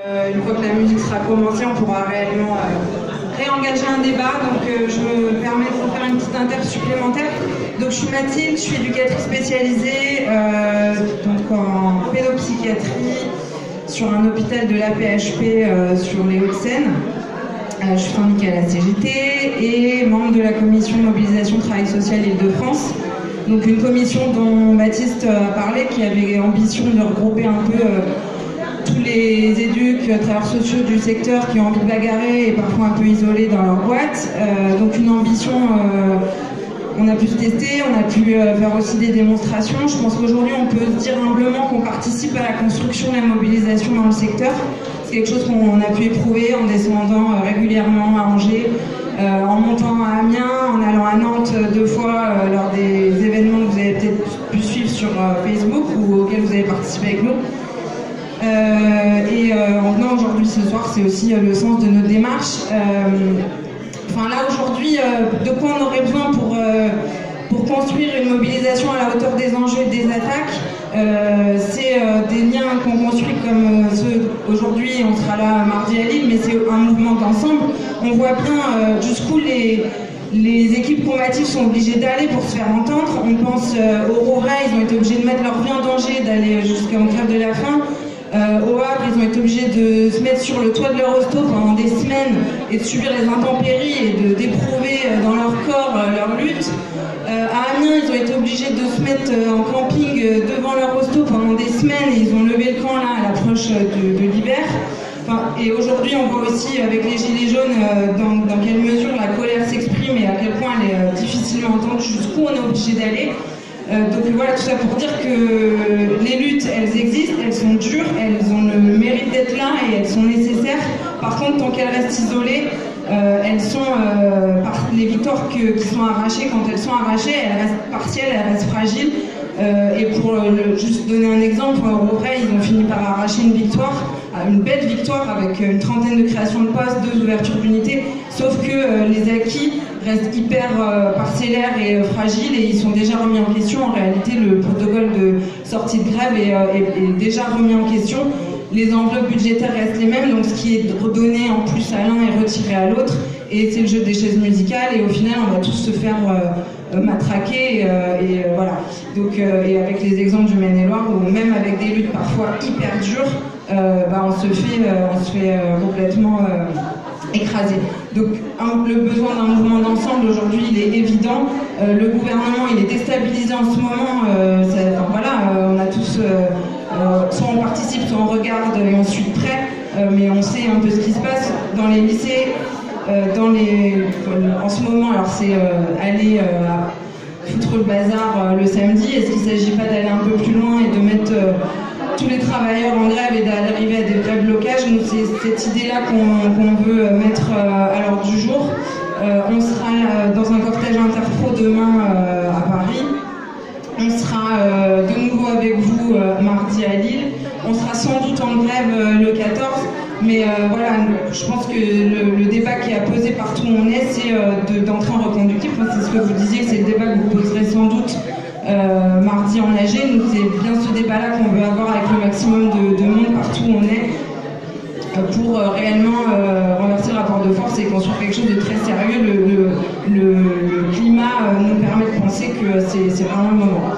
Une fois que la musique sera commencée, on pourra réellement réengager un débat. Donc je me permets de vous faire une petite inter supplémentaire. Donc je suis Mathilde, je suis éducatrice spécialisée donc en pédopsychiatrie sur un hôpital de l'AP-HP sur les Hauts-de-Seine. Je suis syndiquée à la CGT et membre de la commission de mobilisation travail social Île-de-France. Donc une commission dont Baptiste a parlé, qui avait ambition de regrouper un peu tous les éducs, travailleurs sociaux du secteur qui ont envie de bagarrer et parfois un peu isolés dans leur boîte. Donc une ambition, on a pu se tester, on a pu faire aussi des démonstrations. Je pense qu'aujourd'hui on peut se dire humblement qu'on participe à la construction de la mobilisation dans le secteur. C'est quelque chose qu'on a pu éprouver en descendant régulièrement à Angers, en montant à Amiens, en allant à Nantes 2 fois lors des événements que vous avez peut-être pu suivre sur Facebook ou auxquels vous avez participé avec nous. En venant aujourd'hui ce soir, c'est aussi le sens de notre démarche. Là aujourd'hui, de quoi on aurait besoin pour construire une mobilisation à la hauteur des enjeux et des attaques, c'est des liens qu'on construit comme ceux aujourd'hui, on sera là mardi à Lille, mais c'est un mouvement d'ensemble. On voit bien jusqu'où les équipes combatives sont obligées d'aller pour se faire entendre. On pense au Rouvray, ils ont été obligés de mettre leur vie en danger, d'aller jusqu'en grève de la faim. Au Havre, ils ont été obligés de se mettre sur le toit de leur hosto pendant des semaines et de subir les intempéries et d'éprouver dans leur corps leur lutte. À Amiens, ils ont été obligés de se mettre en camping devant leur hosto pendant des semaines et ils ont levé le camp là à l'approche de l'hiver. Et aujourd'hui, on voit aussi avec les Gilets jaunes dans quelle mesure la colère s'exprime et à quel point elle est difficilement entendue, jusqu'où on est obligé d'aller. Donc voilà, tout ça pour dire que les luttes, elles existent, elles sont dures, elles ont le mérite d'être là et elles sont nécessaires. Par contre, tant qu'elles restent isolées, elles sont, les victoires qui sont arrachées, quand elles sont arrachées, elles restent partielles, elles restent fragiles. Et pour juste donner un exemple, au Rouvray, ils ont fini par arracher une belle victoire avec une trentaine de créations de postes, 2 ouvertures d'unités, sauf que les acquis restent hyper parcellaires et fragiles et ils sont déjà remis en question. En réalité, le protocole de sortie de grève est déjà remis en question. Les enveloppes budgétaires restent les mêmes, donc ce qui est redonné en plus à l'un est retiré à l'autre, et c'est le jeu des chaises musicales, et au final on va tous se faire matraquer, et voilà. Donc, et avec les exemples du Maine-et-Loire, où même avec des luttes parfois hyper dures, on se fait complètement écrasé. Donc le besoin d'un mouvement d'ensemble aujourd'hui il est évident. Le gouvernement il est déstabilisé en ce moment. On a tous soit on participe, soit on regarde et on suit de près, mais on sait un peu ce qui se passe dans les lycées, en ce moment. Alors c'est aller foutre le bazar le samedi. Est-ce qu'il ne s'agit pas d'aller un peu plus loin et de mettre tous les travailleurs en grève et d'arriver à des vrais blocages? Nous, c'est cette idée-là qu'on veut mettre à l'ordre du jour. On sera dans un cortège interpro demain à Paris. On sera de nouveau avec vous mardi à Lille. On sera sans doute en grève le 14. Mais voilà, je pense que le débat qui est posé partout où on est, c'est d'entrer en reconductible. C'est ce que vous disiez, c'est le débat que vous poserez sans doute mardi en AG. Nous, c'est bien ce débat-là qu'on veut avoir avec le maximum de monde partout où on est pour réellement renverser le rapport de force et construire quelque chose de très sérieux. Le climat nous permet de penser que c'est vraiment le moment.